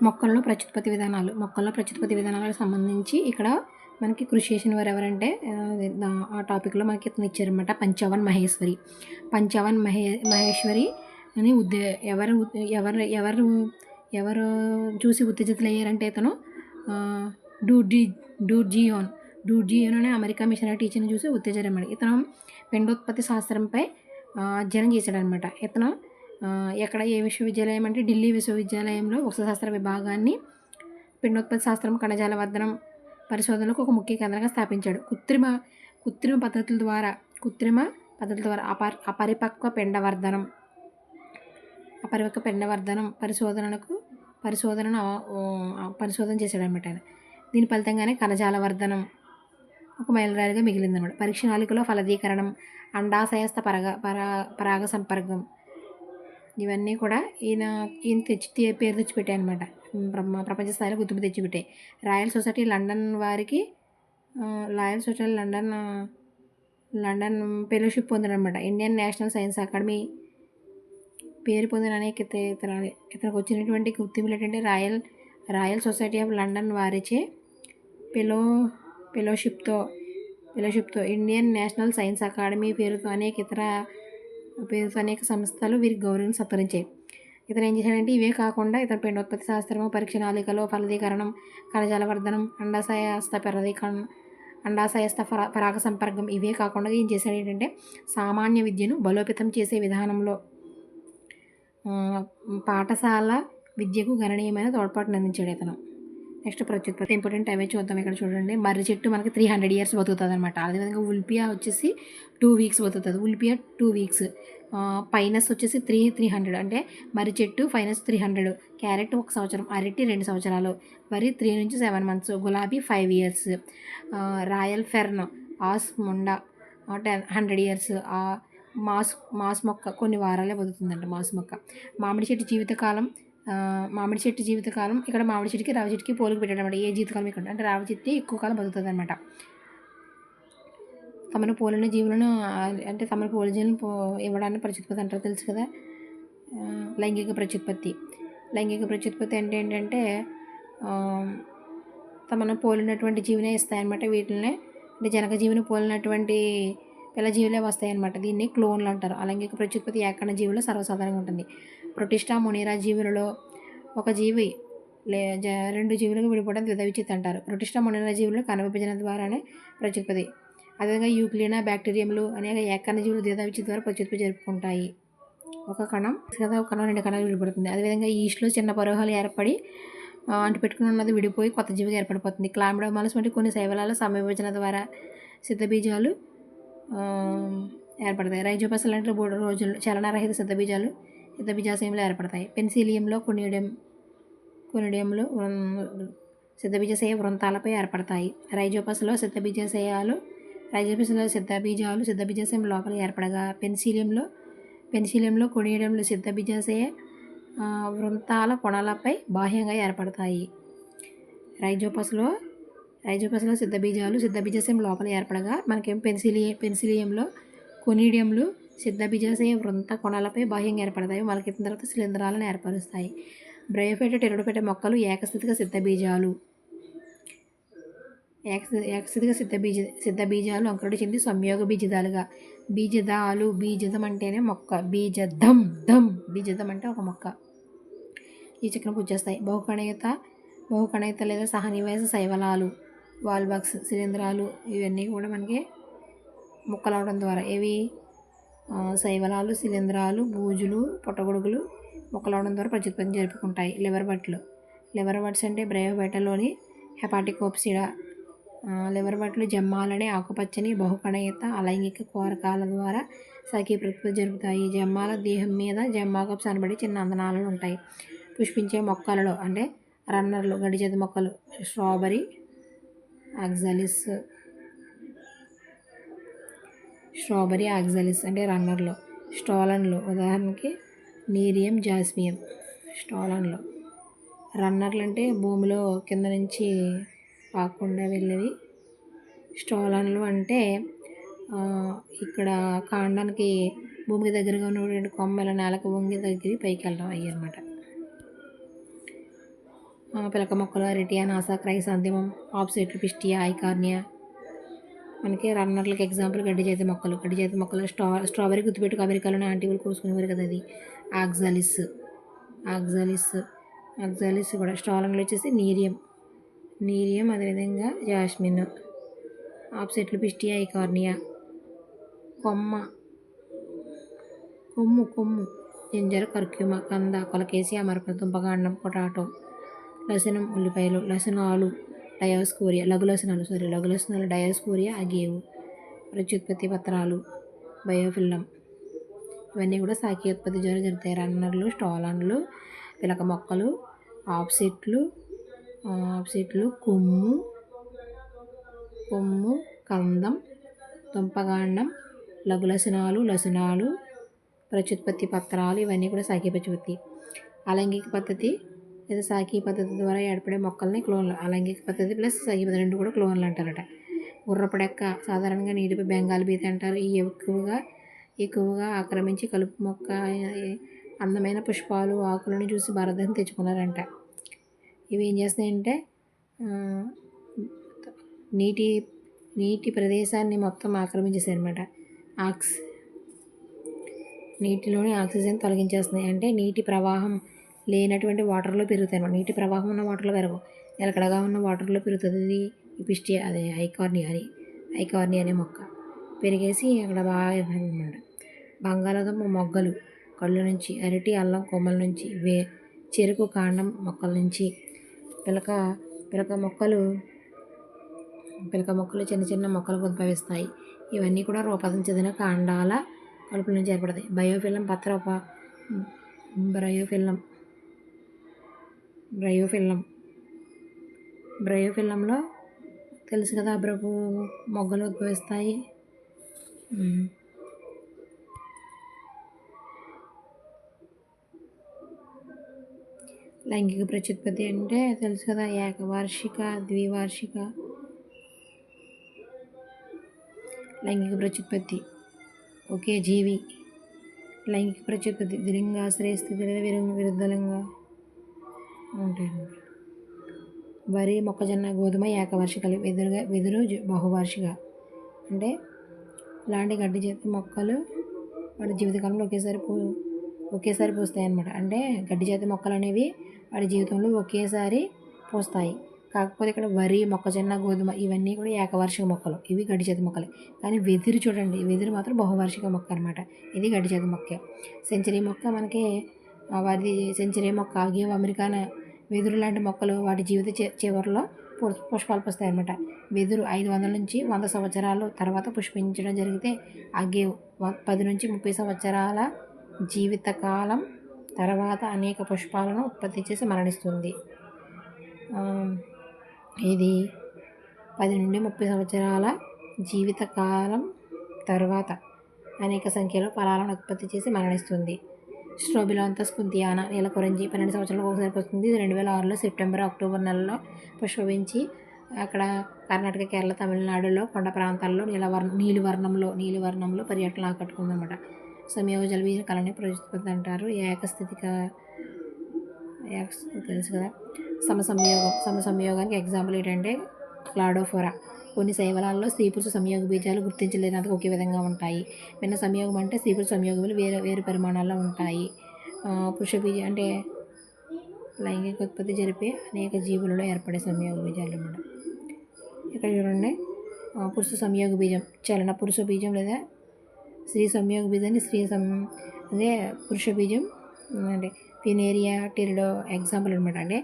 మొక్కల్లో ప్రత్యుత్పత్తి విధానాలకు సంబంధించి ఇక్కడ మనకి కృషి చేసిన వారు ఎవరంటే ఆ టాపిక్‌లో మనకి ఇతను ఇచ్చారనమాట. మహేశ్వరి అని ఎవరు ఎవరు ఎవరు ఎవరు చూసి ఉత్తేజితులయ్యారంటే ఇతను ఆహ్, డూడ్జీ డూడ్జియోన్ డూడ్జియోన్ అనే అమెరికా మిషనరీ టీచర్‌ని చూసి ఉత్తేజరనమాట. ఇతను పిండోత్పత్తి శాస్త్రంపై అధ్యయనం చేశాడనమాట. ఇతను ఎక్కడ ఏ విశ్వవిద్యాలయం అంటే ఢిల్లీ విశ్వవిద్యాలయంలో వృక్షశాస్త్ర విభాగాన్ని పిండోత్పత్తి శాస్త్రం, కణజాల వర్ధనం పరిశోధనలకు ఒక ముఖ్య కేంద్రంగా స్థాపించాడు. కృత్రిమ పద్ధతుల ద్వారా అపరిపక్వ పిండ వర్ధనం పరిశోధన చేశాడనమాట ఆయన. దీని ఫలితంగానే కణజాల వర్ధనం ఒక మైలురాయిగా మిగిలిందనమాట. పరీక్ష నాళికలో ఫలదీకరణం, అండాశయస్థ పరాగ సంపర్కం ఇవన్నీ కూడా ఈయన పేరు తెచ్చిపెట్టాయి అనమాట. ప్రపంచ స్థాయిలో గుర్తింపు తెచ్చిపెట్టాయి. రాయల్ సొసైటీ లండన్ ఫెలోషిప్ పొందాడనమాట. ఇండియన్ నేషనల్ సైన్స్ అకాడమీ పేరు పొందిన అనేక ఇతనికి వచ్చినటువంటి గుర్తింపులు ఏంటంటే రాయల్ సొసైటీ ఆఫ్ లండన్ వారిచే ఫెలోషిప్తో ఇండియన్ నేషనల్ సైన్స్ అకాడమీ పేరుతో అనేక సంస్థలు వీరికి గౌరవం సత్కరించాయి. ఇతను ఏం చేశాడంటే ఇవే కాకుండా ఇతను పిండోత్పత్తి శాస్త్రము, పరీక్ష నాళికలో ఫలదీకరణం, కణజాల వర్ధనం, అండాశయస్థ పరాగ సంపర్కం ఇవే కాకుండా ఏం చేశాడు ఏంటంటే సామాన్య విద్యను బలోపేతం చేసే విధానంలో పాఠశాల విద్యకు గణనీయమైన తోడ్పాటును అందించాడు ఇతను. నెక్స్ట్ ప్రత్యుత్పత్తి ఇంపార్టెంట్ అవే చూద్దాం. ఇక్కడ చూడండి, మర్రి చెట్టు మనకి 300 years బతుకుతుంది అనమాట. అదేవిధంగా ఉల్పియా వచ్చేసి 2 weeks బతుకుతుంది. ఉల్పియా 2 weeks. పైనస్ వచ్చేసి 300 అంటే మర్రి చెట్టు పైనస్ 300, క్యారెట్ 1 సంవత్సరం, అరటి 2 సంవత్సరాలు, వరి 3 నుంచి 7 months, గులాబీ 5 years, రాయల్ ఫెర్న్ ఆస్ ముండా 100 years, మాస్ మొక్క కొన్ని వారాలే బతుకుతుందంట. మాస్ మొక్క. మామిడి చెట్టు జీవితకాలం ఇక్కడ మామిడి చెట్టుకి రావి చెట్టుకి పోలిక పెట్టాడు అనమాట. ఏ జీవితకాలం ఇక్కడ అంటే రావి చెట్టు ఎక్కువ కాలం బతుకుతుంది అనమాట. తమను పోలిన జీవులను ఇవ్వడాన్ని ప్రత్యుత్పత్తి అంటారు, తెలుసు కదా. లైంగిక ప్రత్యుత్పత్తి అంటే ఏంటంటే తమను పోలినటువంటి జీవినే ఇస్తాయన్నమాట. వీటిని అంటే జనకజీవిని పోలినటువంటి పిల్ల జీవులే వస్తాయన్నమాట. దీన్ని క్లోన్లు అంటారు. అలైంగిక ప్రత్యుత్పత్తి ఏకణ జీవుల్లో సర్వసాధారణంగా ఉంటుంది. ప్రొటిస్టా మొనిరా జీవులలో ఒక జీవి 2 జీవులకు విడిపోవడం ద్విధ విచ్ఛిత్తి అంటారు. ప్రొటిస్టా మొనిరా జీవులు కణ విభజన ద్వారానే ప్రత్యుత్పత్తి. అదేవిధంగా యూక్లినా బ్యాక్టీరియంలు అనేక ఏకణ జీవులు ద్విధ విచ్ఛిత్తి ద్వారా ప్రత్యుత్పత్తి జరుపుకుంటాయి. ఒక కణం 2 కణాలు విడిపడుతుంది. అదేవిధంగా ఈస్ట్లో చిన్న పరోహాలు ఏర్పడి అంటుపెట్టుకుని ఉన్నది విడిపోయి కొత్త జీవిగా ఏర్పడిపోతుంది. క్లామిడోమాలస్ వంటి కొన్ని శైవలాల సమవిభజన ద్వారా సిద్ధబీజాలు ఏర్పడతాయి. రైజోపస్ లాంటి 3 రోజులు చలనరహిత సిద్ధబీజాశయంలో ఏర్పడతాయి. పెన్సిలియంలో కొనిడియంలు సిద్ధబీజశయ వృంతాలపై ఏర్పడతాయి. రైజోపస్లో సిద్ధబీజాలు సిద్ధబీజాశయం లోపల ఏర్పడగా పెన్సిలియంలో కొనిడియంలు సిద్ధబీజాశయ వృంతాల కొనలపై బాహ్యంగా ఏర్పడతాయి. రైజోపస్లో సిద్ధబీజాశయం లోపల ఏర్పడగా మనకేం పెన్సిలియంలో కొనిడియంలు సిద్ధబీజాశయ వృంత కొనలపై బాహ్యంగా ఏర్పడతాయి. మొలకెత్తిన తర్వాత శిలీంధ్రాలను ఏర్పరుస్తాయి. బ్రయోఫైట, టెరిడోఫైట మొక్కలు ఏకస్థితిక సిద్ధబీజాలు అంకురుడు చెంది సంయోగ బీజదాలు. బీజదం అంటేనే మొక్క. బీజదం అంటే ఒక మొక్క. ఈ చెక్కను పూజేస్తాయి. బహుకణయిత లేదా సహనివేశ శైవలాలు, వాల్బగ్స్, శిలీంధ్రాలు ఇవన్నీ కూడా మనకి మొక్కలు అవడం ద్వారా శైవలాలు, శిలీంధ్రాలు, బూజులు, పుట్టగొడుగులు మొక్కలు అవడం ద్వారా ప్రత్యుత్పత్తి జరుపుకుంటాయి. లివర్ బడ్స్ అంటే బ్రయోఫైటలోని హెపాటికోప్సిడా. లివర్ బడ్లు జమ్మాలనే ఆకుపచ్చని బహుకణయిత అలైంగిక కోరకాల ద్వారా సఖీ ప్రత్యుత్పత్తి జరుపుతాయి. జమ్మాల దేహం మీద జమ్మాకప్స్ అనబడి చిన్న అందనాలు ఉంటాయి. పుష్పించే మొక్కలలో అంటే రన్నర్లు, గడ్డిచేతి మొక్కలు, స్ట్రాబెరీ ఆక్సాలిస్ అంటే రన్నర్లు. స్టోలన్లు ఉదాహరణకి నీరియం, జాస్మియం. స్టోలన్లు. రన్నర్లు అంటే భూమిలో కింద నుంచి పాకుండా వెళ్ళేవి. స్టోలన్లు అంటే ఇక్కడ కాండానికి భూమికి దగ్గరగా ఉన్నటువంటి కొమ్మల నేలకు వంగి దగ్గర పైకి వెళ్ళడం అయ్యి అనమాట. పిలక మొక్కలు అరటి, అనాస, క్రైసాంతిమం, ఆప్సెట్లు, పిస్టియా, ఐకార్నియా. మనకి రన్నర్లకి ఎగ్జాంపుల్ గడ్డి జాతి మొక్కలు. గడ్డి జాతి మొక్కలు స్ట్రాబెరీ గుర్తుపెట్టుకు అమెరికాలోనే ఆంటీలు కోసుకునేవారు కదా, అది ఆక్సాలిస్. ఆక్సాలిస్ ఆక్సాలిస్ కూడా స్ట్రాలంలో వచ్చేసి నీరియం అదేవిధంగా జాస్మిన్. ఆప్సెట్లు, పిస్టియా, ఐకార్నియా. కొమ్ము జింజర్, కర్క్యూమా, కంద, కొలకేసి, అమరప, దుంపకాండం, పొటాటో. లసనం ఉల్లిపాయలు. లసనాలు డయోస్కోరియా, లఘు లసనాలు డయోస్కోరియా అగేవు. ప్రత్యుత్పత్తి పత్రాలు బయోఫిల్లం. ఇవన్నీ కూడా శాఖీయోత్పత్తి ద్వారా జరుగుతాయి. రన్నర్లు, స్టాలన్లు, పిలక మొక్కలు, ఆప్సెట్లు, కొమ్ము, కందం, దుంపకాండం, లఘు లసనాలు, ప్రత్యుత్పత్తి పత్రాలు. ఇవన్నీ కూడా శాఖీయ ప్రత్యుత్పత్తి. అలైంగిక పద్ధతి లేదా శాఖీయ పద్ధతి ద్వారా ఏర్పడే మొక్కల్ని క్లోన్లు. అలైంగిక పద్ధతి ప్లస్ శాఖీయ పద్ధతి రెండు కూడా క్లోన్లు అంటారట. గుర్రపడెక్క సాధారణంగా నీటిపై బెంగాల్ బీతి అంటారు. ఈ ఎక్కువగా ఆక్రమించి కలుపు మొక్క అందమైన పుష్పాలు, ఆకులను చూసి భారతదేశం తెచ్చుకున్నారంట. ఇవి ఏం చేస్తాయంటే నీటి ప్రదేశాన్ని మొత్తం ఆక్రమించేసాయి అనమాట. నీటిలోని ఆక్సిజన్ తొలగించేస్తున్నాయి. అంటే నీటి ప్రవాహం లేనటువంటి వాటర్లో పెరుగుతాయి అన్నమాట. నీటి ప్రవాహం ఉన్న వాటర్లో పెరగవు, నిలకడగా ఉన్న వాటర్లో పెరుగుతుంది. ఇది పిస్టియా అదే ఐకార్నియా అనే మొక్క పెరిగేసి అక్కడ బాగా అనమాట. బంగాళాదుంప మొగ్గలు కళ్ళు నుంచి, అరటి, అల్లం కొమ్మల నుంచి, చెరుకు కాండం మొక్కల నుంచి. పిలక మొక్కలు చిన్న మొక్కలకు ఉద్భవిస్తాయి. ఇవన్నీ కూడా రూపకం చెందిన కాండాల కలుపుల నుంచి ఏర్పడతాయి. బయోఫిల్లం బ్రయోఫిల్లంలో తెలుసు కదా, అబ్రపు మొగ్గలు ఉద్భవిస్తాయి. లైంగిక ప్రత్యుత్పత్తి అంటే తెలుసు కదా, ఏకవార్షిక, ద్వివార్షిక. లైంగిక ప్రత్యుత్పత్తి ఒకే జీవి. లైంగిక ప్రత్యుత్పత్తి ద్విలింగాశ్రయ స్థితి లేదా విరుద్ధలింగ ఉంటాయి. వరి, మొక్కజొన్న, గోధుమ ఏకవార్షికలు. వెదురు బహువార్షిక. అంటే ఇలాంటి గడ్డి జాతి మొక్కలు వాటి జీవితకాలంలో ఒకేసారి పూస్తాయి అన్నమాట. అంటే గడ్డి జాతి మొక్కలు అనేవి వాటి జీవితంలో ఒకేసారి పూస్తాయి. కాకపోతే ఇక్కడ వరి, మొక్కజొన్న, గోధుమ ఇవన్నీ కూడా ఏకవార్షిక మొక్కలు. ఇవి గడ్డి జాతి మొక్కలు. కానీ వెదురు చూడండి, వెదురు మాత్రం బహువార్షిక మొక్క అనమాట. ఇది గడ్డి జాతి మొక్కే. సెంచరీ మొక్క మనకి సెంచరీ మొక్క, ఆగివ్ అమెరికానా వెదురు లాంటి మొక్కలు వాటి జీవిత చివరిలో పుష్పాలు పూస్తాయి అన్నమాట. వెదురు 500 నుంచి 100 సంవత్సరాల తర్వాత పుష్పించడం జరిగితే ఆగివ్ 10 నుంచి 30 సంవత్సరాల జీవితకాలం తర్వాత అనేక పుష్పాలను ఉత్పత్తి చేసి మరణిస్తుంది. ఇది 10 నుండి 30 సంవత్సరాల జీవితకాలం తర్వాత అనేక సంఖ్యలో ఫలాలను ఉత్పత్తి చేసి మరణిస్తుంది. స్ట్రోబిలాంతస్ కుంతియానా నీలకురంజి 12 సంవత్సరాలకు ఒకసారి వస్తుంది. ఇది 2006లో సెప్టెంబర్, అక్టోబర్ నెలలో పుష్పించి అక్కడ కర్ణాటక, కేరళ, తమిళనాడులో కొండ ప్రాంతాల్లో నీలివర్ణంలో పర్యటనలు ఆకట్టుకుందన్నమాట. సంయోగ జలబీజ కళని ప్రత్యుత్పత్తి అంటారు. తెలుసు కదా. సమసంయోగానికి ఎగ్జాంపుల్ ఏంటంటే క్లాడోఫోరా. కొన్ని శైవలాల్లో స్త్రీ పురుష సంయోగ బీజాలు గుర్తించలేనందుకు ఒకే విధంగా ఉంటాయి. భిన్న సంయోగం అంటే స్త్రీ పురుష సంయోగాలు వేరు పరిమాణాల్లో ఉంటాయి. పురుష బీజం అంటే లైంగిక ఉత్పత్తి జరిపే అనేక జీవులలో ఏర్పడే సంయోగ బీజాలు అన్నమాట. ఇక్కడ చూడండి, పురుష సంయోగ బీజం చలన పురుష బీజం లేదా స్త్రీ సంయోగ బీజాన్ని అదే పురుష బీజం అంటే ఫినేరియా టెరిడో ఎగ్జాంపుల్ అనమాట. అంటే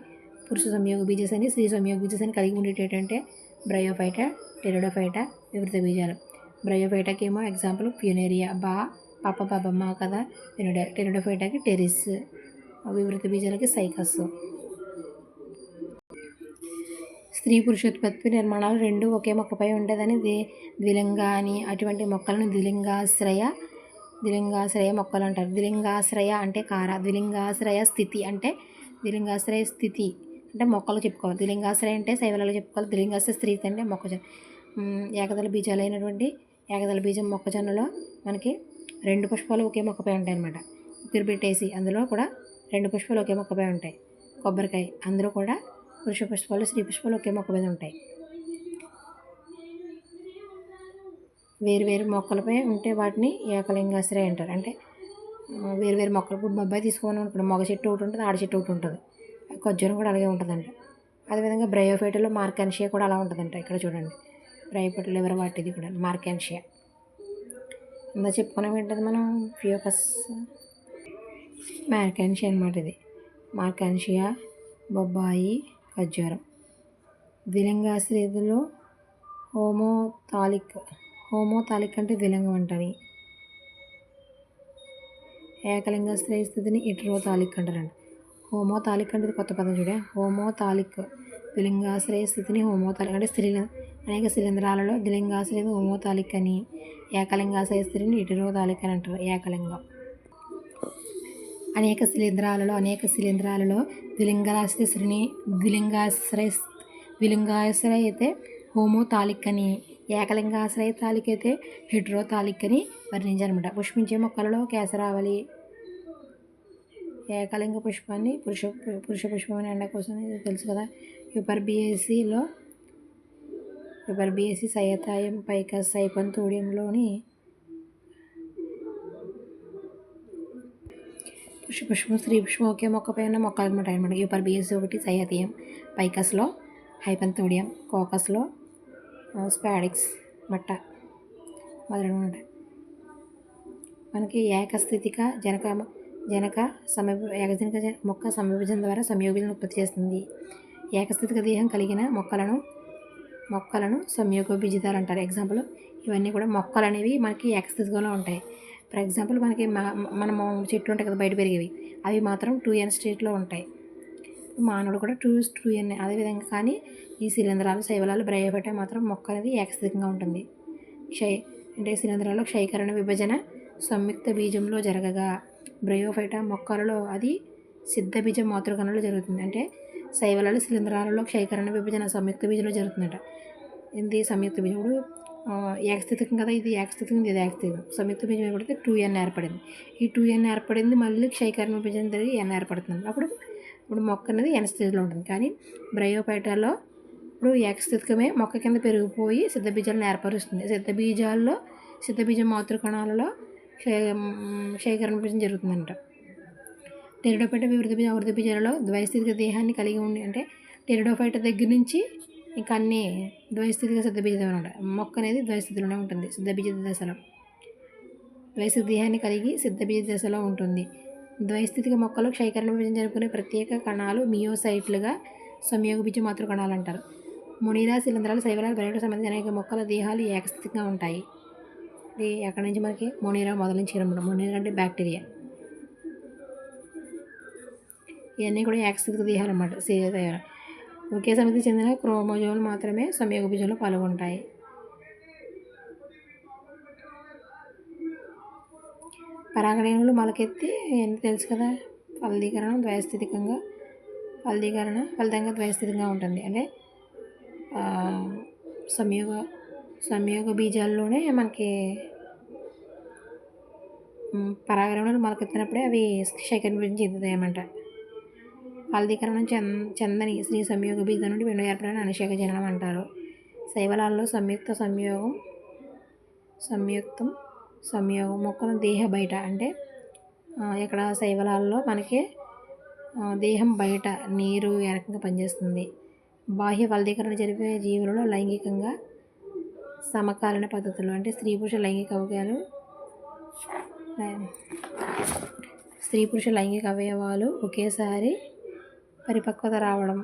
పురుష సంయోగ బీజాన్ని స్త్రీ సంయోగ బీజాన్ని కలిగి ఉండేటంటే బ్రయోఫైటా, టెరిడోఫైటా వివృత బీజాలు. బ్రయోఫైటాకి ఏమో ఎగ్జాంపుల్ ఫ్యూనేరియా, పాపమ్మ కదా. టెరిడోఫైటాకి టెరిస్, వివృత బీజాలకి సైకస్. స్త్రీ పురుషోత్పత్తి నిర్మాణాలు రెండు ఒకే మొక్కపై ఉండేదని ద్విలింగ అని. అటువంటి మొక్కలను ద్విలింగాశ్రయ మొక్కలు అంటారు. ద్విలింగాశ్రయ అంటే ద్విలింగాశ్రయ స్థితి అంటే మొక్కలు చెప్పుకోవాలి. ద్విలింగాశ్రయ అంటే శైవలలో చెప్పుకోవాలి. ద్విలింగాశ్రయ స్త్రీ అంటే మొక్కజొన్న. ఏకదళ బీజాలు అయినటువంటి ఏకదళ బీజం మొక్కజొన్నలో మనకి 2 పుష్పాలు ఒకే మొక్కపై ఉంటాయి అన్నమాట. ఉక్కిరి పెట్టేసి అందులో కూడా 2 పుష్పాలు ఒకే మొక్కపై ఉంటాయి. కొబ్బరికాయ అందులో కూడా పురుష పుష్పాలు స్త్రీ పుష్పాలు ఒకే మొక్క మీద ఉంటాయి. వేరు వేరు మొక్కలపై ఉంటే వాటిని ఏకలింగాశ్రయ అంటారు. అంటే వేరు వేరు మొక్కలు, ఇప్పుడు బొబ్బాయి తీసుకోమని అనుకోండి, మగ చెట్టు ఒకటి ఉంటుంది, ఆడ చెట్టు ఒకటి ఉంటుంది. ఖర్జూరం కూడా అలాగే ఉంటుందంట. అదేవిధంగా బ్రయోఫైటలో మార్కాన్షియా కూడా అలా ఉంటుందంట. ఇక్కడ చూడండి, బ్రయోఫైటలో ఎవరు వాటిది కూడా మార్కాన్షియా. ఇందా చెప్పుకున్నాం ఏంటది మనం, ఫియోకస్ మార్కాన్షియా అనమాట. ఇది మార్కాన్షియా, బొబ్బాయి, ఖర్జూరం. ద్విలింగాశ్రయలో హోమోతాలిక్ అంటే ద్విలింగం అంటారు. ఏకలింగాశ్రయ స్థితిని ఇటరోతాలిక్ అంటారండి. హోమోతాలిక్ అంటే ఇది కొత్త పదం చూడే. హోమోతాలిక్ ద్విలింగాశ్రయ స్థితిని హోమోతాలిక్ అంటే అనేక శిలీంధ్రాలలో ద్విలింగాశ్రయ హోమోతాలిక్ అని, ఏకలింగాశ్రయ స్థితిని ఇటరోతాలిక్ అని అంటారు. ఏకలింగం అనేక శిలీంధ్రాలలో ద్విలింగాశ్రయ అయితే హోమోతాలిక్ అని, ఏకలింగాశ్రయ తాలిక్ అయితే హెటరోతాలిక్ అని వర్ణించారనమాట. పుష్పించే మొక్కలలో కేసరావళి ఏకలింగ పుష్పాన్ని పురుష పుష్పం అని ఎండ కోసం తెలుసు కదా. యుపర్బియేసి సయతాయం పైకస్ హైపంతోడియంలోని పుష్పం స్త్రీ పుష్పం ఒకే మొక్కపై ఉన్న మొక్కలు అనమాట. యుపర్బియేసి ఒకటి, సయతీయం పైకస్లో, హైపంతోడియం కోకస్లో, స్పాడిక్స్ మట్ట మొదలైనవి ఉంటాయి. మనకి ఏకస్థితిక మొక్క సమవిభజన ద్వారా సంయోగిలను ఉత్పత్తి చేస్తుంది. ఏకస్థితిక దేహం కలిగిన మొక్కలను సంయోగోభిజితాలు అంటారు. ఎగ్జాంపుల్, ఇవన్నీ కూడా మొక్కలు అనేవి మనకి ఏకస్థితికలో ఉంటాయి. ఫర్ ఎగ్జాంపుల్, మనకి మనము చెట్లు ఉంటాయి కదా బయట పెరిగేవి, అవి మాత్రం 2n స్టేట్లో ఉంటాయి. మానవుడు కూడా 2n. అదేవిధంగా కానీ ఈ శిలీంధ్రాలు, శైవలాలు, బ్రయోఫైటా మాత్రం మొక్క అనేది ఏకస్థితికంగా ఉంటుంది. అంటే శిలీంధ్రాల్లో క్షయకరణ విభజన సంయుక్త బీజంలో జరగగా, బ్రయోఫైటా మొక్కలలో అది సిద్ధ బీజం మాతృకణంలో జరుగుతుంది. అంటే శైవలాలు, శిలీంధ్రాలలో క్షయకరణ విభజన సంయుక్త బీజంలో జరుగుతుందట. ఇది సంయుక్త బీజం. ఇప్పుడు ఏకస్థితికం కదా, ఇది ఏకస్థితికం, ఇది ఏకస్థితికం. సంయుక్త బీజం ఏర్పడితే 2n ఏర్పడింది. ఈ 2n ఏర్పడింది, మళ్ళీ క్షయకరణ విభజన జరిగి n ఏర్పడుతుంది. ఇప్పుడు మొక్క అనేది n స్థితిలో ఉంటుంది. కానీ బ్రయోఫైటాలో ఇప్పుడు ఏకస్థితికమే మొక్క కింద పెరిగిపోయి సిద్ధ బీజాలను ఏర్పరుస్తుంది. సిద్ధ బీజం మాతృకణాలలో క్షయకరణ విభజన జరుగుతుందంట. టెరిడోఫైటా వృద్ధి బీజాలలో ద్వైస్థితిక దేహాన్ని కలిగి ఉండి, అంటే టెరిడోఫైటా దగ్గర నుంచి ఇంకా అన్ని ద్వైస్థితిక సిద్ధ బీజం అనమాట. మొక్క అనేది ద్వైస్థితిలోనే ఉంటుంది, సిద్ధ బీజ దశలో. ద్వైస్థితిక దేహాన్ని కలిగి సిద్ధ బీజ దశలో ఉంటుంది. ద్వైస్థితిక మొక్కలు క్షయకరణ విభజన జరుపుకునే ప్రత్యేక కణాలు మియోసైట్లుగా సంయోగ బీజ మాతృ కణాలు అంటారు. మునీరా, శిలీంధ్రాలు, శైవలాలు, బ్రయోఫైటా సంబంధించిన అనేక మొక్కల దేహాలు ఏకస్థితికంగా ఉంటాయి. ఎక్కడి నుంచి మనకి మునీరా మొదలు నుంచి మునీరా అంటే బ్యాక్టీరియా, ఇవన్నీ కూడా ఏకస్థితిక దేహాలు అన్నమాట. ఒకే సమితికి చెందిన క్రోమోజోములు మాత్రమే సంయోగ బీజంలో పాల్గొంటాయి. పరాగరేణువులు మొలకెత్తి తెలుసు కదా. ఫలితంగా ద్వైస్థితికంగా ఉంటుంది. అంటే సంయోగ బీజాల్లోనే మనకి పరాగరేణువులు మొలకెత్తినప్పుడే అవి క్షయకరణ విభజన చెందుతాయన్నమాట. ఫలదీకరణం చెందని స్త్రీ సంయోగ బీజం నుండి వెండు ఏర్పడిన అనుషేక జననం అంటారు. శైవలాల్లో సంయోగం మొక్కల దేహ బయట, అంటే ఇక్కడ శైవలాల్లో మనకి దేహం బయట నీరు ఏ రకంగా పనిచేస్తుంది. బాహ్య ఫలదీకరణ జరిపే జీవులలో లైంగికంగా సమకాలీన పద్ధతులు, అంటే స్త్రీ పురుష లైంగిక అవయవాలు ఒకేసారి పరిపక్వత రావడం,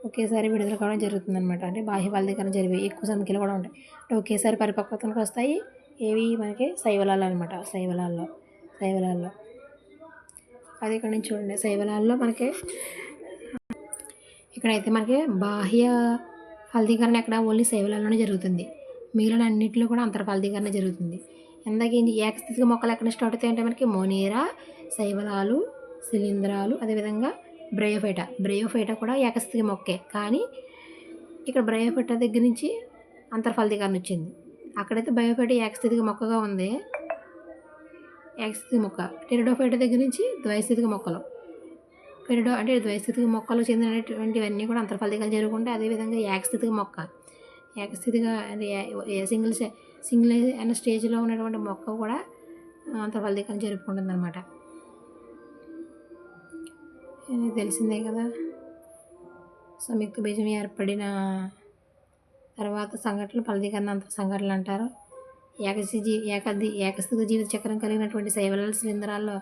ఒకేసారి విడుదల కావడం జరుగుతుందన్నమాట. అంటే బాహ్య ఫలదీకరణ జరిపే ఎక్కువ సంఖ్యలో కూడా ఉంటాయి. అంటే ఒకేసారి పరిపక్వతలకు వస్తాయి. ఏవి మనకి శైవలాలు అనమాట. శైవలాల్లో అది ఇక్కడ నుంచి చూడండి. శైవలాల్లో మనకి ఇక్కడైతే మనకి బాహ్య ఫలదీకరణ ఎక్కడ ఓన్లీ శైవలాల్లోనే జరుగుతుంది. మిగిలిన అన్నింటిలో కూడా అంతర్ఫలదీకరణ జరుగుతుంది. ఇందాక ఏకస్థితిక మొక్కలు ఎక్కడ స్టార్ట్ అవుతాయంటే మనకి మోనీరా, శైవలాలు, శిలీంధ్రాలు, అదేవిధంగా బ్రయోఫైటా కూడా ఏకస్థితిక మొక్కే. కానీ ఇక్కడ బ్రయోఫైటా దగ్గర నుంచి అంతర్ఫలదీకరణ వచ్చింది. అక్కడైతే బయోఫైటా ఏకస్థితిక మొక్కగా ఉంది, ఏకస్థితిక మొక్క. టెరిడోఫైటా దగ్గర నుంచి ద్వైస్థితిక మొక్కలు. పెరిడో అంటే ద్వైస్థితిక మొక్కలు చెందినటువంటివన్నీ కూడా అంతర్ఫలదీకరణ జరుగుకుంటే, అదేవిధంగా ఏకస్థితిక మొక్క ఏకస్థితిగా అంటే సింగిల్ అనే స్టేజ్లో ఉన్నటువంటి మొక్క కూడా అంతర్ఫలదీకరణ జరుపుకుంటుంది అనమాట. ఇది తెలిసిందే కదా. సంయుక్త బీజం ఏర్పడిన తర్వాత సంఘటనలు ఫలదీకరణ అంతర సంఘటనలు అంటారు. ఏకస్థితిక జీవిత చక్రం కలిగినటువంటి శైవలాల శిలీంధ్రాల్లో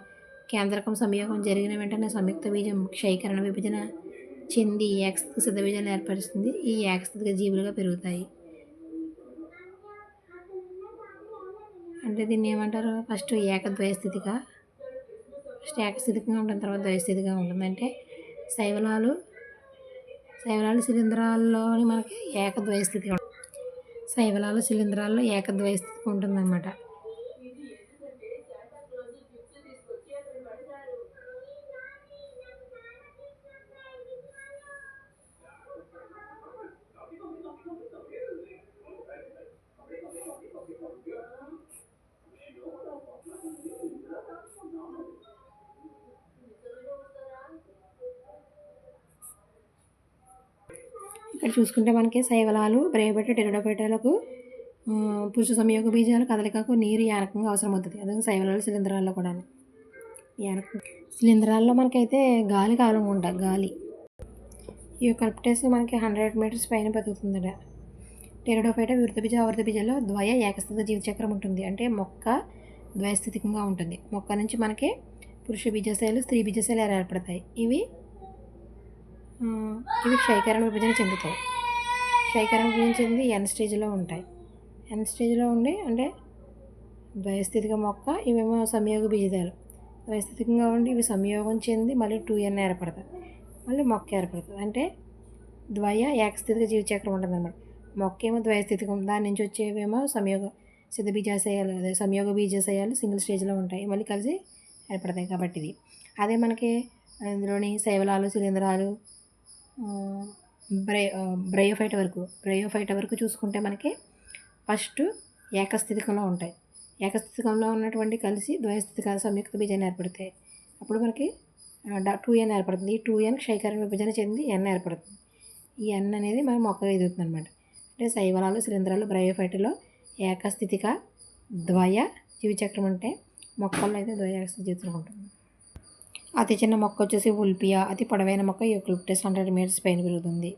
కేంద్రకం సంయోగం జరిగిన వెంటనే సంయుక్త బీజం క్షయీకరణ విభజన చెంది ఏకస్థితిక సిద్ధ బీజాలను ఏర్పరుస్తుంది. ఈ ఏకస్థితిక జీవులుగా పెరుగుతాయి. అంటే దీన్ని ఏమంటారు? ఫస్ట్ ఏకద్వయస్థితిక, ఫస్ట్ ఏకస్థితికంగా ఉంటుంది, తర్వాత ద్వయస్థితిగా ఉంటుంది. అంటే శైవలాలు శిలీంధ్రాల్లోని మనకి ఏకద్వయస్థితిగా ఉంటుంది. శైవలాలు శిలీంధ్రాల్లో ఏకద్వయస్థితిగా ఉంటుందన్నమాట. ఇక్కడ చూసుకుంటే మనకి శైవలాలు, బ్రయోఫైటా, టెరిడోఫైటాలకు పురుష సంయోగ బీజాల కదలికకు నీరు యానకంగా అవసరం అవుతుంది. అదే శైవలాలు శిలీంధ్రాల్లో కూడా యానకం. శిలీంధ్రాల్లో మనకైతే గాలి కావాలనుకుంటా, గాలి. యూకలిప్టస్ మనకి 100 మీటర్స్ పైన బతుకుతుందట. టెరిడోఫైటా వివృత బీజ, ఆవర్త బీజాల్లో ద్వయ ఏకస్థితిక జీవచక్రం ఉంటుంది. అంటే మొక్క ద్వయస్థితికంగా ఉంటుంది. మొక్క నుంచి మనకి పురుష బీజశైలు, స్త్రీ బీజశైలు ఏర్పడతాయి. ఇవి క్షయీకరణ విభజన చెందుతాయి. క్షయీకరణ విభజన చెంది ఎన్ స్టేజ్లో ఉంటాయి. ఎన్ స్టేజ్లో ఉండి అంటే ద్వయస్థితిక మొక్క, ఇవేమో సంయోగ బీజాలు. ద్వయస్థితికంగా ఉండి ఇవి సంయోగం చెంది మళ్ళీ 2n ఏర్పడతాయి, మళ్ళీ మొక్క ఏర్పడుతుంది. అంటే ద్వయ ఏకస్థితిక జీవచక్రం ఉంటుంది అన్నమాట. మొక్క ఏమో ద్వయస్థితికం, దాని నుంచి వచ్చేవేమో సిద్ధ బీజాశయాలు, అదే సంయోగ బీజాశయాలు సింగిల్ స్టేజ్లో ఉంటాయి, మళ్ళీ కలిసి ఏర్పడతాయి. కాబట్టి ఇది అదే మనకి ఇందులోని శైవలాలు, శిలీంధ్రాలు, బ్రయోఫైటా వరకు చూసుకుంటే మనకి ఫస్ట్ ఏకస్థితికంలో ఉంటాయి. ఏకస్థితికంలో ఉన్నటువంటి కలిసి ద్వయస్థితిక సంయుక్త బీజాన్ని ఏర్పడతాయి. అప్పుడు మనకి 2n ఏర్పడుతుంది. ఈ 2n క్షయీకరణ విభజన చెంది n ఏర్పడుతుంది. ఈ n అనేది మన మొక్కగా ఎదుగుతుంది అనమాట. అంటే శైవలాలు, శిలీంధ్రాలు, బ్రయోఫైటాలో ఏకస్థితిక ద్వయ జీవచక్రం ఉంటే మొక్కల్లో అయితే ద్వయ ఏకస్థితిక జీవచక్రం ఉంటుంది. అతి చిన్న మొక్క వచ్చేసి ఉల్పియా, అతి పొడవైన మొక్క యూకలిప్టస్ 100 మీటర్స్ పైన పెరుగుతుంది.